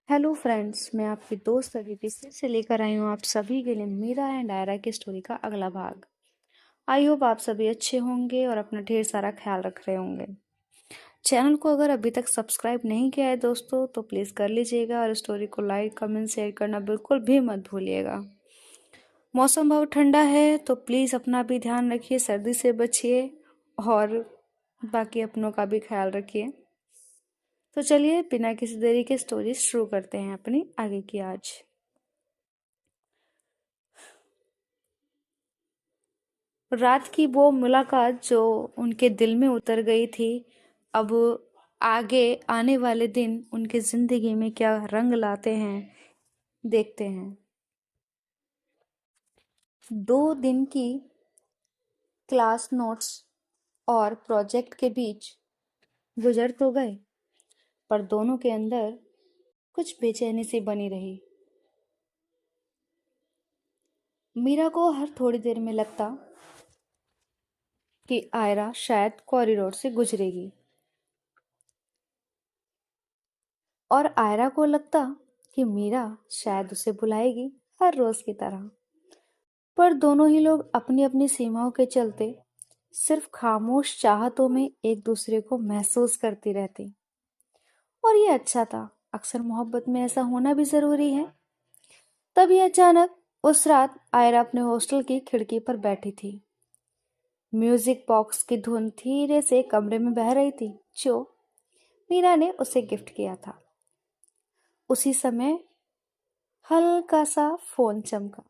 Hello friends, मैं आपकी दोस्त अदिति फिर से लेकर आई हूँ आप सभी के लिए मीरा एंड आयरा की स्टोरी का अगला भाग। आई होप आप सभी अच्छे होंगे और अपना ढेर सारा ख्याल रख रहे होंगे। चैनल को अगर अभी तक सब्सक्राइब नहीं किया है दोस्तों तो प्लीज़ कर लीजिएगा और स्टोरी को लाइक कमेंट शेयर करना बिल्कुल भी मत भूलिएगा। मौसम बहुत ठंडा है तो प्लीज़ अपना भी ध्यान रखिए, सर्दी से बचिए और बाकी अपनों का भी ख्याल रखिए। तो चलिए बिना किसी देरी के स्टोरी शुरू करते हैं अपनी आगे की आज। रात की वो मुलाकात जो उनके दिल में उतर गई थी, अब आगे आने वाले दिन उनकी जिंदगी में क्या रंग लाते हैं, देखते हैं। 2 दिन की क्लास नोट्स और प्रोजेक्ट के बीच गुजर तो गए, पर दोनों के अंदर कुछ बेचैनी सी बनी रही। मीरा को हर थोड़ी देर में लगता कि आयरा शायद कॉरिडोर से गुजरेगी और आयरा को लगता कि मीरा शायद उसे बुलाएगी हर रोज की तरह। पर दोनों ही लोग अपनी अपनी सीमाओं के चलते सिर्फ खामोश चाहतों में एक दूसरे को महसूस करती रहती। और ये अच्छा था, अक्सर मोहब्बत में ऐसा होना भी जरूरी है। तभी अचानक उस रात आयरा अपने हॉस्टल की खिड़की पर बैठी थी। म्यूजिक बॉक्स की धुन धीरे से कमरे में बह रही थी जो मीरा ने उसे गिफ्ट किया था। उसी समय हल्का सा फोन चमका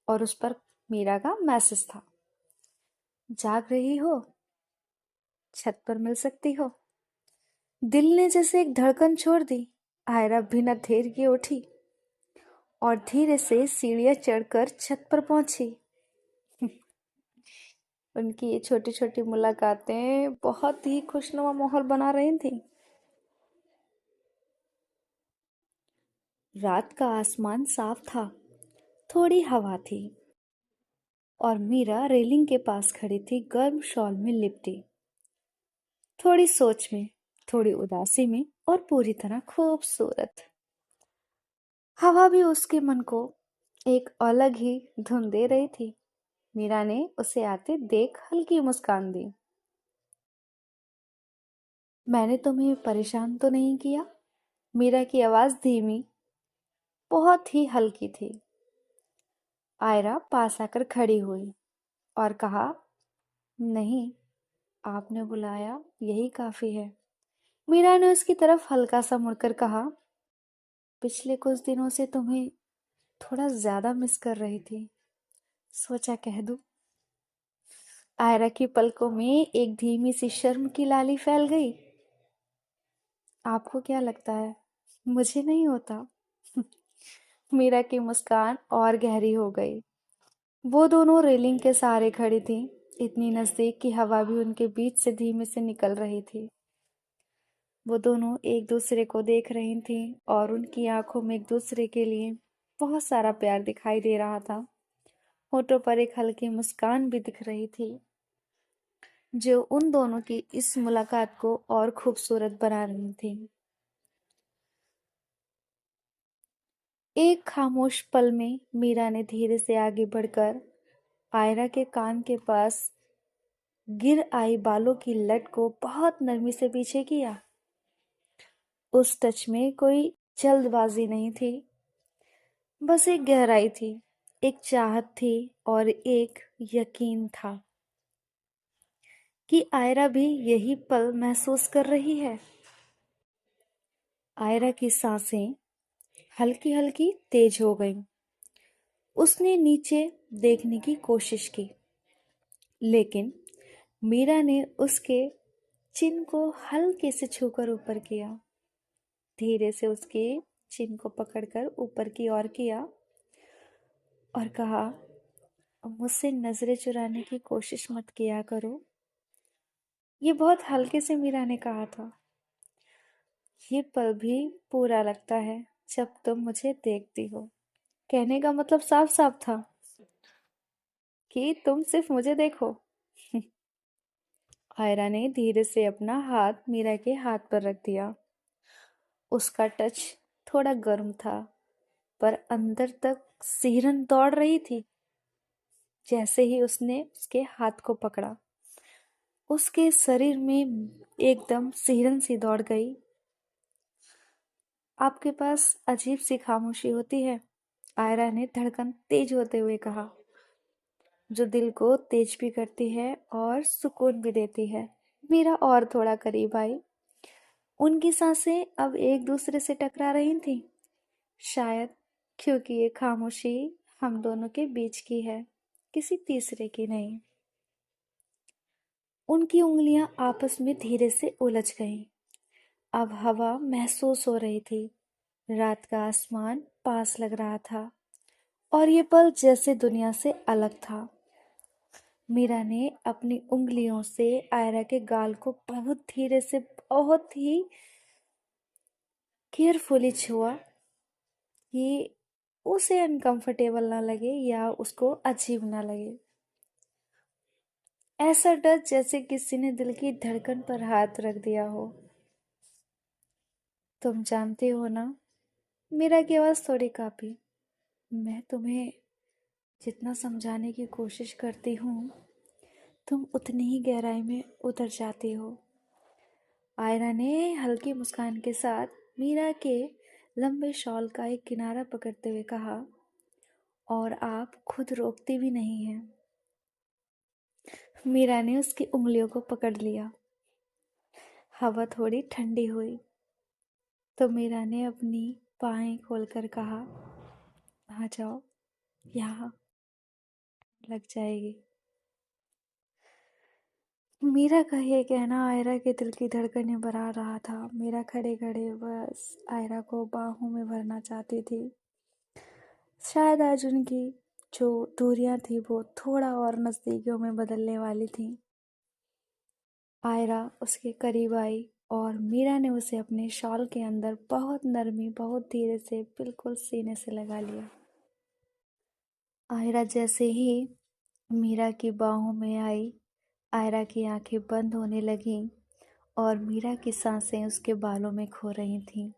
और उस पर मीरा का मैसेज था। जाग रही हो? छत पर मिल सकती हो। दिल ने जैसे एक धड़कन छोड़ दी। आयरा बिना देर किए उठी और धीरे से सीढ़ियां चढ़कर छत पर पहुंची। उनकी ये छोटी छोटी मुलाकातें बहुत ही खुशनुमा माहौल बना रही थी। रात का आसमान साफ था, थोड़ी हवा थी और मीरा रेलिंग के पास खड़ी थी, गर्म शॉल में लिपटी, थोड़ी सोच में, थोड़ी उदासी में और पूरी तरह खूबसूरत। हवा भी उसके मन को एक अलग ही धुन दे रही थी। मीरा ने उसे आते देख हल्की मुस्कान दी। मैंने तुम्हें परेशान तो नहीं किया? मीरा की आवाज धीमी, बहुत ही हल्की थी। आयरा पास आकर खड़ी हुई और कहा, नहीं, आपने बुलाया यही काफी है। मीरा ने उसकी तरफ हल्का सा मुड़कर कहा, पिछले कुछ दिनों से तुम्हें थोड़ा ज्यादा मिस कर रही थी, सोचा कह दूं। आयरा की पलकों में एक धीमी सी शर्म की लाली फैल गई। आपको क्या लगता है मुझे नहीं होता? मीरा की मुस्कान और गहरी हो गई। वो दोनों रेलिंग के सहारे खड़ी थी, इतनी नजदीक कि हवा भी उनके बीच से धीमे से निकल रही थी। वो दोनों एक दूसरे को देख रही थी और उनकी आंखों में एक दूसरे के लिए बहुत सारा प्यार दिखाई दे रहा था। होठों पर एक हल्की मुस्कान भी दिख रही थी जो उन दोनों की इस मुलाकात को और खूबसूरत बना रही थी। एक खामोश पल में मीरा ने धीरे से आगे बढ़कर आयरा के कान के पास गिर आई बालों की लट को बहुत नरमी से पीछे किया। उस टच में कोई जल्दबाजी नहीं थी, बस एक गहराई थी, एक चाहत थी और एक यकीन था कि आयरा भी यही पल महसूस कर रही है। आयरा की सांसें हल्की हल्की तेज हो गईं। उसने नीचे देखने की कोशिश की, लेकिन मीरा ने उसके चिन को हल्के से छूकर ऊपर किया। धीरे से उसके चिन को पकड़कर ऊपर की ओर किया और कहा, मुझसे नजरें चुराने की कोशिश मत किया करो। ये बहुत हल्के से मीरा ने कहा था। ये पल भी पूरा लगता है जब तुम मुझे देखती हो। कहने का मतलब साफ साफ था कि तुम सिर्फ मुझे देखो। आयरा ने धीरे से अपना हाथ मीरा के हाथ पर रख दिया। उसका टच थोड़ा गर्म था, पर अंदर तक सिहरन दौड़ रही थी। जैसे ही उसने उसके हाथ को पकड़ा, उसके शरीर में एकदम सिहरन सी दौड़ गई। आपके पास अजीब सी खामोशी होती है, आयरा ने धड़कन तेज होते हुए कहा, जो दिल को तेज भी करती है और सुकून भी देती है। मीरा और थोड़ा करीब आई। उनकी सांसें अब एक दूसरे से टकरा रही थीं, शायद क्योंकि ये खामोशी हम दोनों के बीच की है, किसी तीसरे की नहीं। उनकी उंगलियां आपस में धीरे से उलझ गईं। अब हवा महसूस हो रही थी, रात का आसमान पास लग रहा था और ये पल जैसे दुनिया से अलग था। मीरा ने अपनी उंगलियों से आयरा के गाल को बहुत धीरे से, बहुत ही केयरफुली छुआ कि उसे अनकंफर्टेबल ना लगे या उसको अजीब ना लगे। ऐसा डर जैसे किसी ने दिल की धड़कन पर हाथ रख दिया हो। तुम जानते हो ना, मीरा की आवाज थोड़ी कांपी, मैं तुम्हें जितना समझाने की कोशिश करती हूँ, तुम उतनी ही गहराई में उतर जाती हो। आयरा ने हल्की मुस्कान के साथ मीरा के लंबे शॉल का एक किनारा पकड़ते हुए कहा, और आप खुद रोकती भी नहीं हैं। मीरा ने उसकी उंगलियों को पकड़ लिया। हवा थोड़ी ठंडी हुई तो मीरा ने अपनी बाहें खोलकर कहा, आ जाओ, यहाँ लग जाएगी। मीरा का ये कहना आयरा के दिल की धड़कनें बढ़ा रहा था। मीरा खड़े खड़े बस आयरा को बाहों में भरना चाहती थी। शायद आज उनकी जो दूरियां थी वो थोड़ा और नजदीकियों में बदलने वाली थी। आयरा उसके करीब आई और मीरा ने उसे अपने शॉल के अंदर बहुत नरमी, बहुत धीरे से, बिल्कुल सीने से लगा लिया। आयरा जैसे ही मीरा की बाहों में आई, आयरा की आंखें बंद होने लगीं और मीरा की सांसें उसके बालों में खो रही थीं।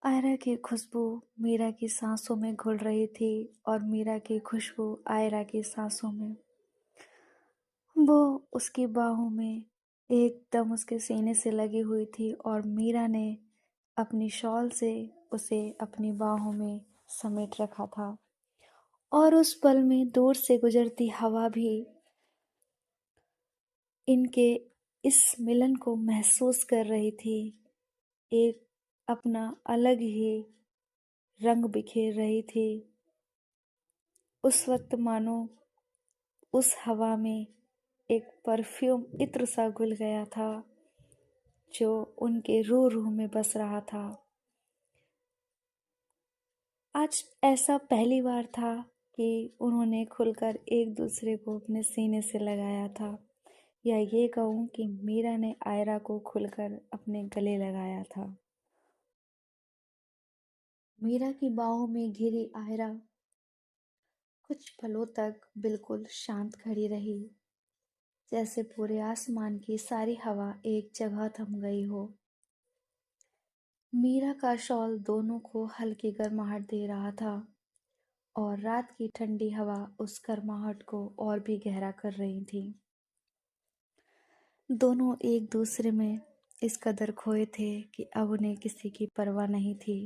आयरा की खुशबू मीरा की सांसों में घुल रही थी और मीरा की खुशबू आयरा की सांसों में। वो उसकी बाहों में एकदम उसके सीने से लगी हुई थी और मीरा ने अपनी शॉल से उसे अपनी बाहों में समेट रखा था। और उस पल में दूर से गुजरती हवा भी इनके इस मिलन को महसूस कर रही थी, एक अपना अलग ही रंग बिखेर रही थी। उस वक्त मानो उस हवा में एक परफ्यूम इत्र सा घुल गया था जो उनके रूह रूह में बस रहा था। आज ऐसा पहली बार था कि उन्होंने खुलकर एक दूसरे को अपने सीने से लगाया था, या ये कहूँ कि मीरा ने आयरा को खुलकर अपने गले लगाया था। मीरा की बाहों में घिरी आयरा कुछ पलों तक बिल्कुल शांत खड़ी रही, जैसे पूरे आसमान की सारी हवा एक जगह थम गई हो। मीरा का शॉल दोनों को हल्की गर्माहट दे रहा था और रात की ठंडी हवा उस गर्माहट को और भी गहरा कर रही थी। दोनों एक दूसरे में इस कदर खोए थे कि अब उन्हें किसी की परवाह नहीं थी।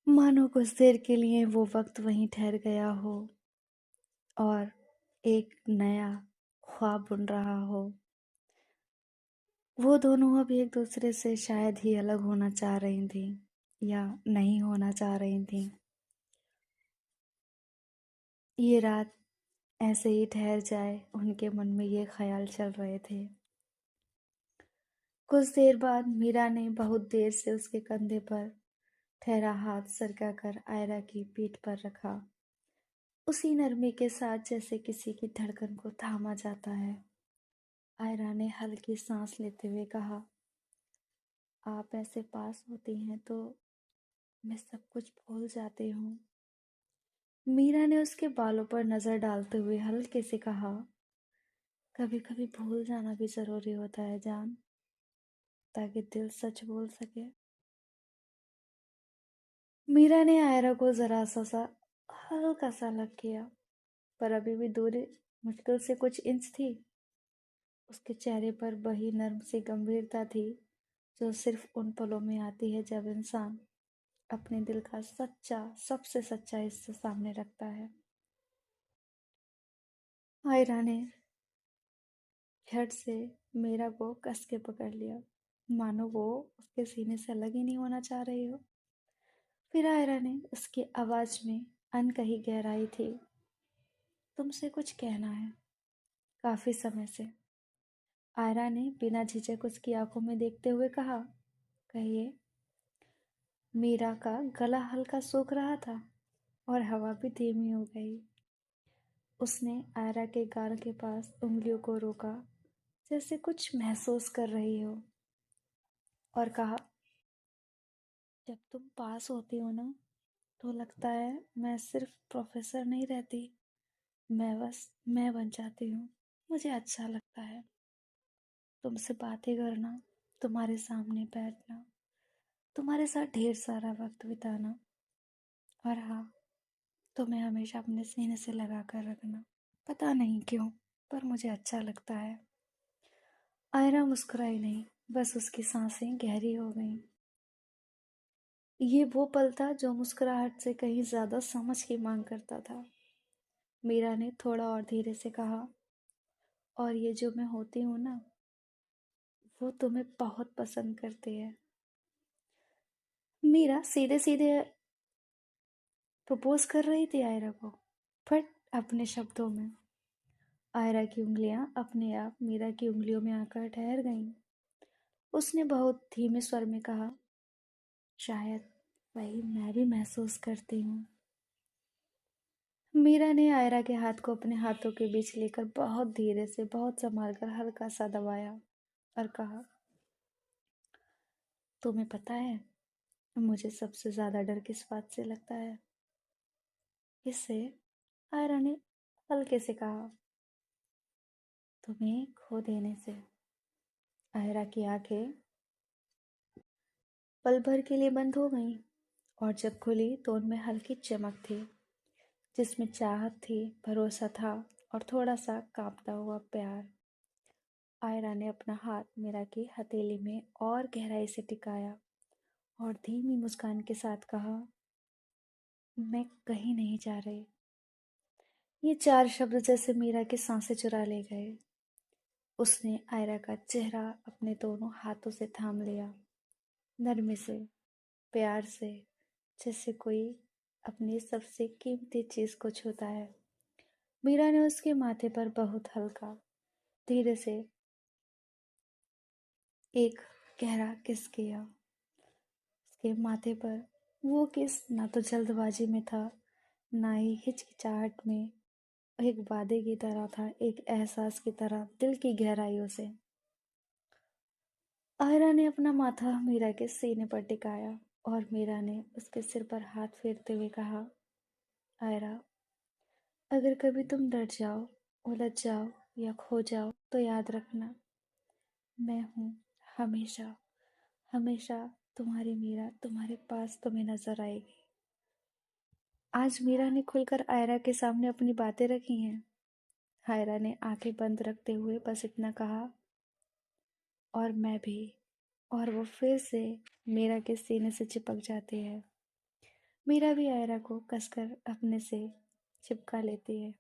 मानो कुछ देर के लिए वो वक्त वहीं ठहर गया हो और एक नया ख्वाब बुन रहा हो। वो दोनों अब एक दूसरे से शायद ही अलग होना चाह रही थी या नहीं होना चाह रही थी। ये रात ऐसे ही ठहर जाए, उनके मन में ये ख्याल चल रहे थे। कुछ देर बाद मीरा ने बहुत देर से उसके कंधे पर ठहरा हाथ सरका कर आयरा की पीठ पर रखा, उसी नरमी के साथ जैसे किसी की धड़कन को थामा जाता है। आयरा ने हल्की सांस लेते हुए कहा, आप ऐसे पास होती हैं तो मैं सब कुछ भूल जाती हूँ। मीरा ने उसके बालों पर नजर डालते हुए हल्के से कहा, कभी कभी भूल जाना भी जरूरी होता है जान, ताकि दिल सच बोल सके। मीरा ने आयरा को जरा सा हल्का सा लग किया, पर अभी भी दूरी मुश्किल से कुछ इंच थी। उसके चेहरे पर वही नर्म सी गंभीरता थी जो सिर्फ उन पलों में आती है जब इंसान अपने दिल का सच्चा सबसे सच्चा हिस्सा सामने रखता है। आयरा ने झट से मीरा को कस के पकड़ लिया, मानो वो उसके सीने से अलग ही नहीं होना चाह रही हो। फिर आयरा ने उसकी आवाज में अनकही गहराई थी, तुमसे कुछ कहना है, काफी समय से। आयरा ने बिना झिझक उसकी आंखों में देखते हुए कहा, कहिए। मीरा का गला हल्का सूख रहा था और हवा भी धीमी हो गई। उसने आयरा के गाल के पास उंगलियों को रोका, जैसे कुछ महसूस कर रही हो, और कहा, जब तुम पास होती हो ना, तो लगता है मैं सिर्फ प्रोफेसर नहीं रहती, मैं बस मैं बन जाती हूँ। मुझे अच्छा लगता है तुमसे बातें करना, तुम्हारे सामने बैठना, तुम्हारे साथ ढेर सारा वक्त बिताना, और हाँ, तुम्हें हमेशा अपने सीने से लगा कर रखना। पता नहीं क्यों, पर मुझे अच्छा लगता है। आयरा मुस्कुराई नहीं, बस उसकी सांसें गहरी हो गईं। ये वो पल था जो मुस्कुराहट से कहीं ज्यादा समझ की मांग करता था। मीरा ने थोड़ा और धीरे से कहा, और ये जो मैं होती हूँ ना, वो तुम्हें बहुत पसंद करती है। मीरा सीधे सीधे प्रपोज कर रही थी आयरा को, बट अपने शब्दों में। आयरा की उंगलियां अपने आप मीरा की उंगलियों में आकर ठहर गईं। उसने बहुत धीमे स्वर में कहा, शायद वही मैं भी महसूस करती हूँ। मीरा ने आयरा के हाथ को अपने हाथों के बीच लेकर बहुत धीरे से, बहुत संभाल कर हल्का सा दबाया और कहा, तुम्हें पता है मुझे सबसे ज्यादा डर किस बात से लगता है? इससे, आयरा ने हल्के से कहा, तुम्हें खो देने से। आयरा की आंखें पल भर के लिए बंद हो गईं, और जब खुली तो उनमें हल्की चमक थी, जिसमें चाहत थी, भरोसा था, और थोड़ा सा कांपता हुआ प्यार। आयरा ने अपना हाथ मीरा की हथेली में और गहराई से टिकाया और धीमी मुस्कान के साथ कहा, मैं कहीं नहीं जा रही। ये चार शब्द जैसे मीरा की सांसें चुरा ले गए। उसने आयरा का चेहरा अपने दोनों हाथों से थाम लिया, नरमी से, प्यार से, जैसे कोई अपनी सबसे कीमती चीज को छूता है। मीरा ने उसके माथे पर बहुत हल्का, धीरे से एक गहरा किस किया। उसके माथे पर वो किस ना तो जल्दबाजी में था, ना ही हिचकिचाहट में। एक वादे की तरह था, एक एहसास की तरह, दिल की गहराइयों से। आयरा ने अपना माथा मीरा के सीने पर टिकाया, और मीरा ने उसके सिर पर हाथ फेरते हुए कहा, आयरा, अगर कभी तुम डर जाओ, उलझ जाओ या खो जाओ, तो याद रखना, मैं हूँ, हमेशा, हमेशा तुम्हारी मीरा तुम्हारे पास तुम्हें नजर आएगी। आज मीरा ने खुलकर आयरा के सामने अपनी बातें रखी हैं। आयरा ने आंखें बंद रखते हुए बस इतना कहा, और मैं भी। और वो फिर से मीरा के सीने से चिपक जाती है। मीरा भी आयरा को कसकर अपने से चिपका लेती है।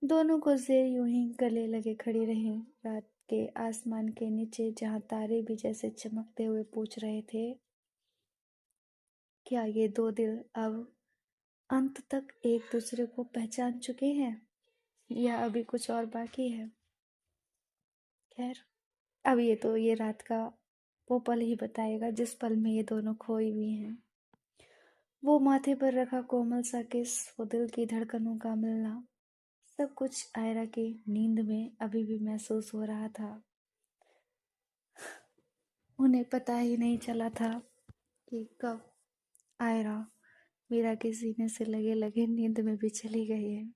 दोनों को जेर यूं ही गले लगे खड़ी रहीं, रात के आसमान के नीचे, जहां तारे भी जैसे चमकते हुए पूछ रहे थे, क्या ये दो दिल अब अंत तक एक दूसरे को पहचान चुके हैं, या अभी कुछ और बाकी है? खैर, अब ये रात का वो पल ही बताएगा जिस पल में ये दोनों खोई हुई हैं। वो माथे पर रखा कोमल सा किस, वो दिल की धड़कनों का मिलना, सब कुछ आयरा की नींद में अभी भी महसूस हो रहा था। उन्हें पता ही नहीं चला था कि कब आयरा मीरा के सीने से लगे लगे नींद में भी चली गई है।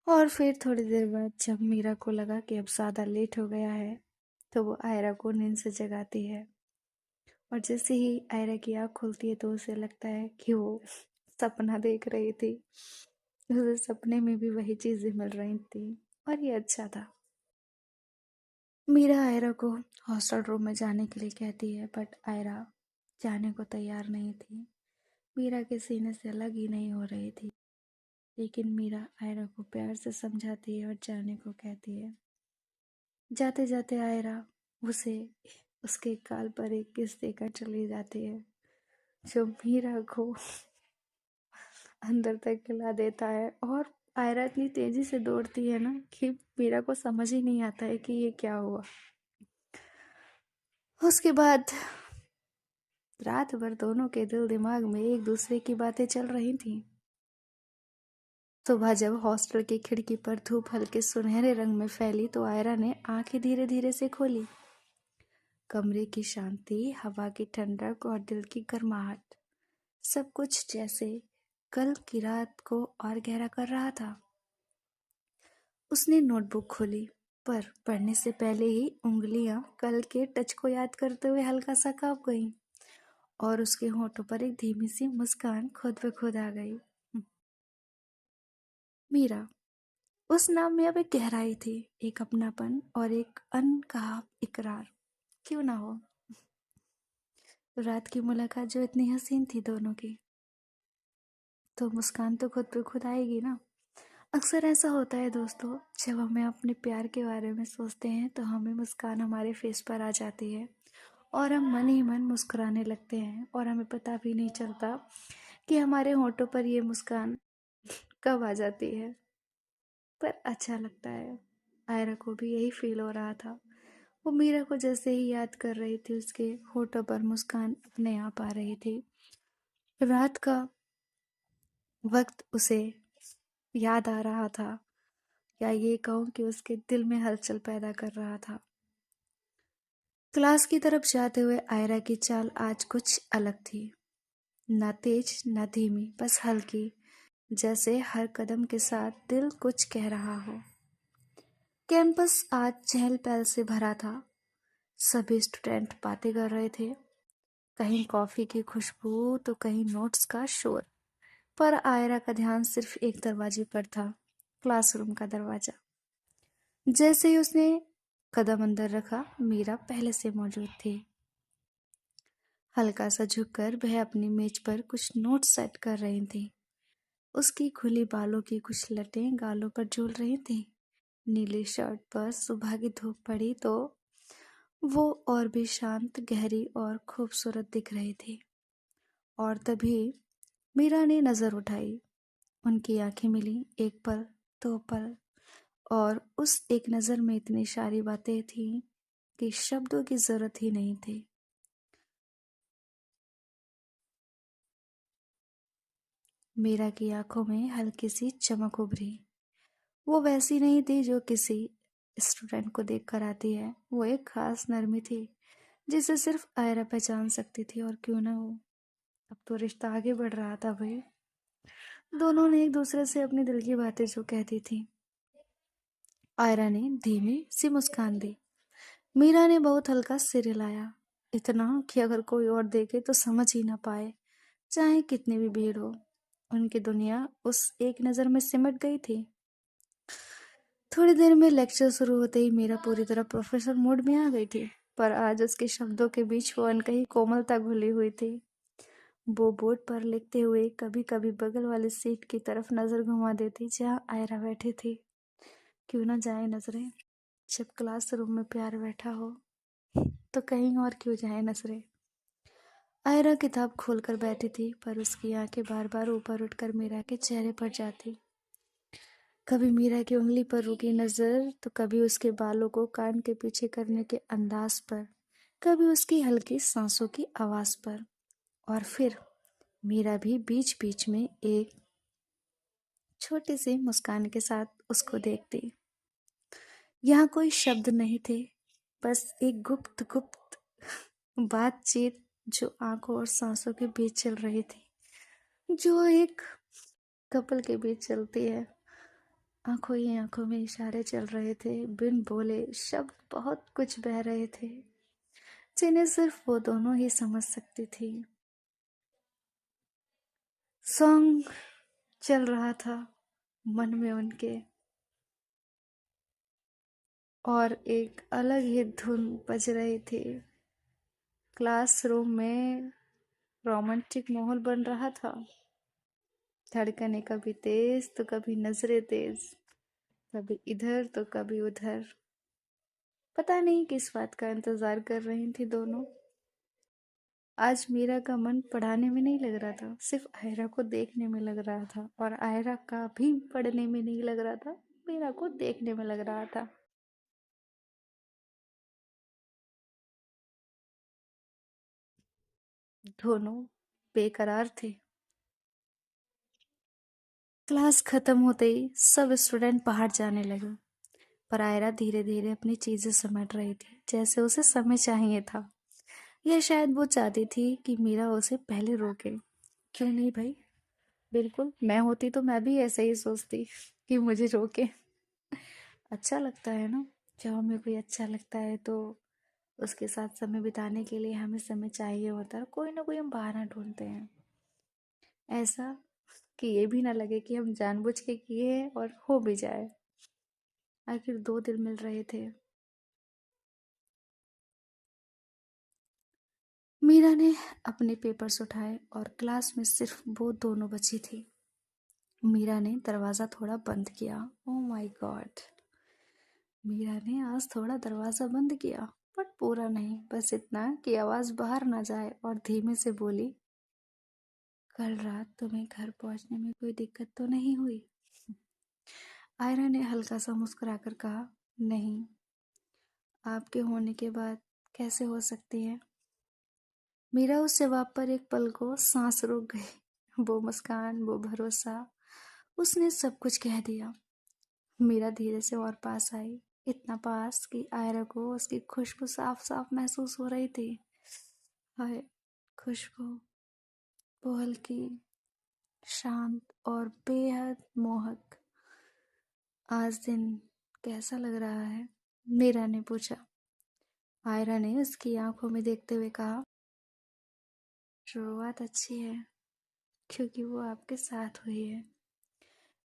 और फिर थोड़ी देर बाद जब मीरा को लगा कि अब ज्यादा लेट हो गया है, तो वो आयरा को नींद से जगाती है और जैसे ही आयरा की आँख खुलती है तो उसे लगता है कि वो सपना देख रही थी। उसे सपने में भी वही चीज़ें मिल रही थी और ये अच्छा था। मीरा आयरा को हॉस्टल रूम में जाने के लिए कहती है, बट आयरा जाने को तैयार नहीं थी। मीरा के सीने से अलग ही नहीं हो रही थी। लेकिन मीरा आयरा को प्यार से समझाती है और जाने को कहती है। जाते जाते आयरा उसे उसके गाल पर एक किस देकर चली जाती है, जो मीरा को अंदर तक खिला देता है। और आयरा इतनी तेजी से दौड़ती है ना कि मीरा को समझ ही नहीं आता है कि ये क्या हुआ। उसके बाद रात भर दोनों के दिल दिमाग में एक दूसरे की बातें चल रही थीं। सुबह जब हॉस्टल की खिड़की पर धूप हल्के सुनहरे रंग में फैली तो आयरा ने आंखें धीरे धीरे से खोली। कमरे की शांति, हवा की ठंडक और दिल की गर्माहट, सब कुछ जैसे कल की रात को और गहरा कर रहा था। उसने नोटबुक खोली, पर पढ़ने से पहले ही उंगलियां कल के टच को याद करते हुए हल्का सा कांप गईं और उसके होठों पर एक धीमी सी मुस्कान खुद ब खुद आ गई। मीरा, उस नाम में अब एक गहराई थी, एक अपनापन और एक अनकहा इकरार। क्यों ना हो। रात की मुलाकात जो इतनी हसीन थी दोनों की, तो मुस्कान तो खुद ब खुद आएगी ना। अक्सर ऐसा होता है दोस्तों, जब हमें अपने प्यार के बारे में सोचते हैं तो हमें मुस्कान हमारे फेस पर आ जाती है और हम मन ही मन मुस्कुराने लगते हैं और हमें पता भी नहीं चलता कि हमारे होठों पर ये मुस्कान कब आ जाती है। पर अच्छा लगता है। आयरा को भी यही फील हो रहा था। वो मीरा को जैसे ही याद कर रही थी, उसके होठों पर मुस्कान अपने आप आ रही थी। रात का वक्त उसे याद आ रहा था, या ये कहूँ कि उसके दिल में हलचल पैदा कर रहा था। क्लास की तरफ जाते हुए आयरा की चाल आज कुछ अलग थी। न तेज न धीमी, बस हल्की, जैसे हर कदम के साथ दिल कुछ कह रहा हो। कैंपस आज चहल पहल से भरा था। सभी स्टूडेंट बातें कर रहे थे, कहीं कॉफी की खुशबू तो कहीं नोट्स का शोर। पर आयरा का ध्यान सिर्फ एक दरवाजे पर था, क्लासरूम का दरवाजा। जैसे ही उसने कदम अंदर रखा, मीरा पहले से मौजूद थी। हल्का सा झुककर वह अपनी मेज पर कुछ नोट्स सेट कर रही थी। उसकी खुली बालों की कुछ लटें गालों पर झूल रही थी। नीली शर्ट पर सुबह की धूप पड़ी तो वो और भी शांत, गहरी और खूबसूरत दिख रही थी। और तभी मीरा ने नजर उठाई। उनकी आंखें मिली, एक पल, दो पल, और उस एक नजर में इतनी सारी बातें थी कि शब्दों की जरूरत ही नहीं थी। मीरा की आंखों में हल्की सी चमक उभरी। वो वैसी नहीं थी जो किसी स्टूडेंट को देखकर आती है। वो एक खास नरमी थी जिसे सिर्फ आयरा पहचान सकती थी। और क्यों ना हो, अब तो रिश्ता आगे बढ़ रहा था भाई। दोनों ने एक दूसरे से अपनी दिल की बातें जो कहती थी। आयरा ने धीमी सी मुस्कान दी। मीरा ने बहुत हल्का सिर हिलाया, इतना कि अगर कोई और देखे तो समझ ही ना पाए, चाहे कितनी भी भीड़ हो। उनकी दुनिया उस एक नजर में सिमट गई थी। थोड़ी देर में लेक्चर शुरू होते ही मीरा पूरी तरह प्रोफेसर मोड में आ गई थी। पर आज उसके शब्दों के बीच वो अनकही कोमलता घुली हुई थी। वो बोर्ड पर लिखते हुए कभी कभी बगल वाली सीट की तरफ नजर घुमा देती जहाँ आयरा बैठी थी। क्यों ना जाए नजरें, जब क्लासरूम में प्यार बैठा हो तो कहीं और क्यों जाए नजरें। आयरा किताब खोलकर बैठी थी, पर उसकी आंखें बार बार ऊपर उठकर मीरा के चेहरे पर जाती। कभी मीरा की उंगली पर रुकी नजर तो कभी उसके बालों को कान के पीछे करने के अंदाज पर, कभी उसकी हल्की सांसों की आवाज पर। और फिर मीरा भी बीच बीच में एक छोटी सी मुस्कान के साथ उसको देखती। यहाँ कोई शब्द नहीं थे, बस एक गुप्त गुप्त बातचीत जो आंखों और सांसों के बीच चल रही थी, जो एक कपल के बीच चलती है। आंखों ही आंखों में इशारे चल रहे थे, बिन बोले शब्द बहुत कुछ बह रहे थे। जिन्हें सिर्फ वो दोनों ही समझ सकती थी। सॉन्ग चल रहा था मन में उनके, और एक अलग ही धुन बज रही थी। क्लासरूम में रोमांटिक माहौल बन रहा था। धड़कनें कभी तेज तो कभी नजरें तेज, कभी इधर तो कभी उधर। पता नहीं किस बात का इंतजार कर रही थी दोनों। आज मीरा का मन पढ़ाने में नहीं लग रहा था, सिर्फ आयरा को देखने में लग रहा था, और आयरा का भी पढ़ने में नहीं लग रहा था, मीरा को देखने में लग रहा था। दोनों बेकरार थे। क्लास खत्म होते ही सब स्टूडेंट बाहर जाने लगे, पर आयरा धीरे धीरे अपनी चीजें समेट रही थी, जैसे उसे समय चाहिए था। यह शायद वो चाहती थी कि मीरा उसे पहले रोके। क्यों नहीं भाई, बिल्कुल, मैं होती तो मैं भी ऐसे ही सोचती कि मुझे रोके। अच्छा लगता है ना, जब हमें कोई अच्छा लगता है तो उसके साथ समय बिताने के लिए हमें समय चाहिए होता है, कोई ना कोई हम बहाना ढूंढते हैं, ऐसा कि ये भी ना लगे कि हम जानबूझ के किए हैं और हो भी जाए। आखिर दो दिल मिल रहे थे। मीरा ने अपने पेपर्स उठाए और क्लास में सिर्फ वो दोनों बची थी। मीरा ने दरवाजा थोड़ा बंद किया। Oh my God. मीरा ने आज थोड़ा दरवाजा बंद किया, बट पूरा नहीं, बस इतना कि आवाज बाहर ना जाए, और धीमे से बोली, कल रात तुम्हें घर पहुंचने में कोई दिक्कत तो नहीं हुई? आयरा ने हल्का सा मुस्कुराकर कहा, नहीं, आपके होने के बाद कैसे हो सकती है? मीरा उस जवाब पर एक पल को सांस रुक गई। वो मुस्कान, वो भरोसा, उसने सब कुछ कह दिया। मीरा धीरे से और पास आई, इतना पास कि आयरा को उसकी खुशबू साफ साफ महसूस हो रही थी। हाय, खुशबू, वो हल्की, शांत और बेहद मोहक। आज दिन कैसा लग रहा है? मीरा ने पूछा। आयरा ने उसकी आंखों में देखते हुए कहा, शुरुआत अच्छी है, क्योंकि वो आपके साथ हुई है।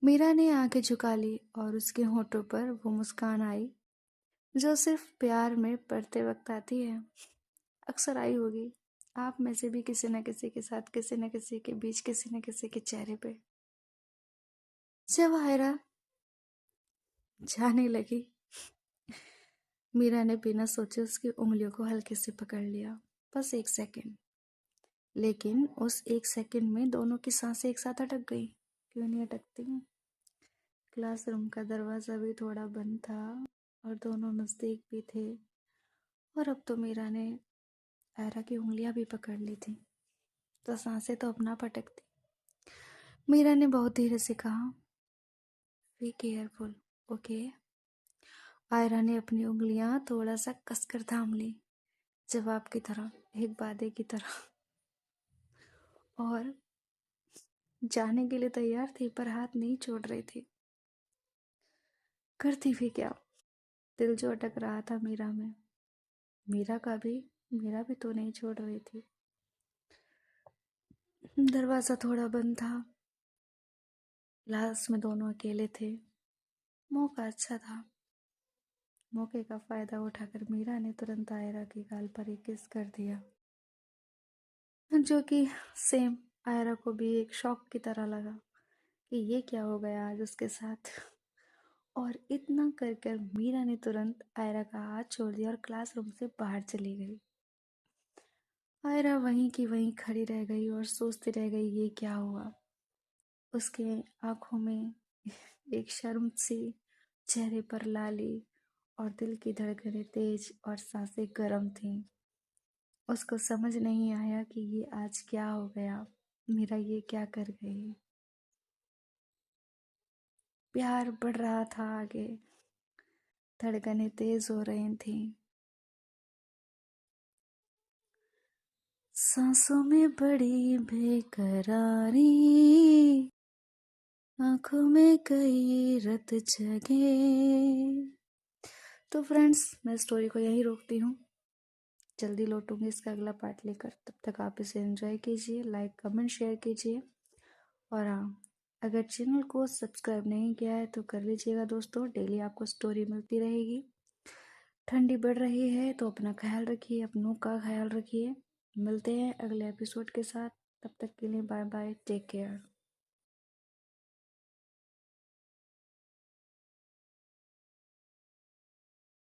मीरा ने आंखें झुका ली और उसके होठों पर वो मुस्कान आई जो सिर्फ प्यार में पड़ते वक्त आती है। अक्सर आई होगी आप में से भी किसी न किसी के साथ, किसी न किसी के बीच, किसी न किसी के चेहरे पे। जब आयरा जाने लगी, मीरा ने बिना सोचे उसकी उंगलियों को हल्के से पकड़ लिया। बस एक सेकंड। लेकिन उस एक सेकंड में दोनों की सांसें एक साथ अटक गई। क्यों नहीं अटकती? क्लासरूम का दरवाजा भी थोड़ा बंद था और दोनों नजदीक भी थे, और अब तो मीरा ने आयरा की उंगलियां भी पकड़ ली थी, तो सांसें तो अपना पटकती। मीरा ने बहुत धीरे से कहा, बी केयरफुल, ओके? आयरा ने अपनी उंगलियां थोड़ा सा कसकर थाम ली, जवाब की तरह, एक वादे की तरह, और जाने के लिए तैयार थी, पर हाथ नहीं छोड़ रही थी। करती भी क्या? दिल जो अटक रहा था मीरा में, मीरा का भी, मीरा भी तो नहीं छोड़ रही थी। दरवाजा थोड़ा बंद था, क्लास में दोनों अकेले थे। मौका अच्छा था। मौके का फायदा उठाकर मीरा ने तुरंत आयरा के गाल पर एक किस कर दिया, जो कि सेम आयरा को भी एक शौक की तरह लगा कि ये क्या हो गया आज उसके साथ। और इतना कर कर मीरा ने तुरंत आयरा का हाथ छोड़ दिया और क्लासरूम से बाहर चली गई। आयरा वहीं की वहीं खड़ी रह गई और सोचती रह गई ये क्या हुआ। उसके आंखों में एक शर्म सी, चेहरे पर लाली, और दिल की धड़कनें तेज और सांसें गर्म थीं। उसको समझ नहीं आया कि ये आज क्या हो गया, मेरा ये क्या कर गई। प्यार बढ़ रहा था आगे, धड़कनें तेज हो रही थीं। सांसों में बड़ी बेकरारी, आंखों में कई रत जगे। तो फ्रेंड्स, मैं स्टोरी को यहीं रोकती हूँ। जल्दी लौटूंगी इसका अगला पार्ट लेकर। तब तक आप इसे एंजॉय कीजिए, लाइक कमेंट शेयर कीजिए। और हाँ, अगर चैनल को सब्सक्राइब नहीं किया है तो कर लीजिएगा दोस्तों, डेली आपको स्टोरी मिलती रहेगी। ठंडी बढ़ रही है तो अपना ख्याल रखिए, अपनों का ख्याल रखिए। मिलते हैं अगले एपिसोड के साथ, तब तक के लिए बाय बाय, टेक केयर।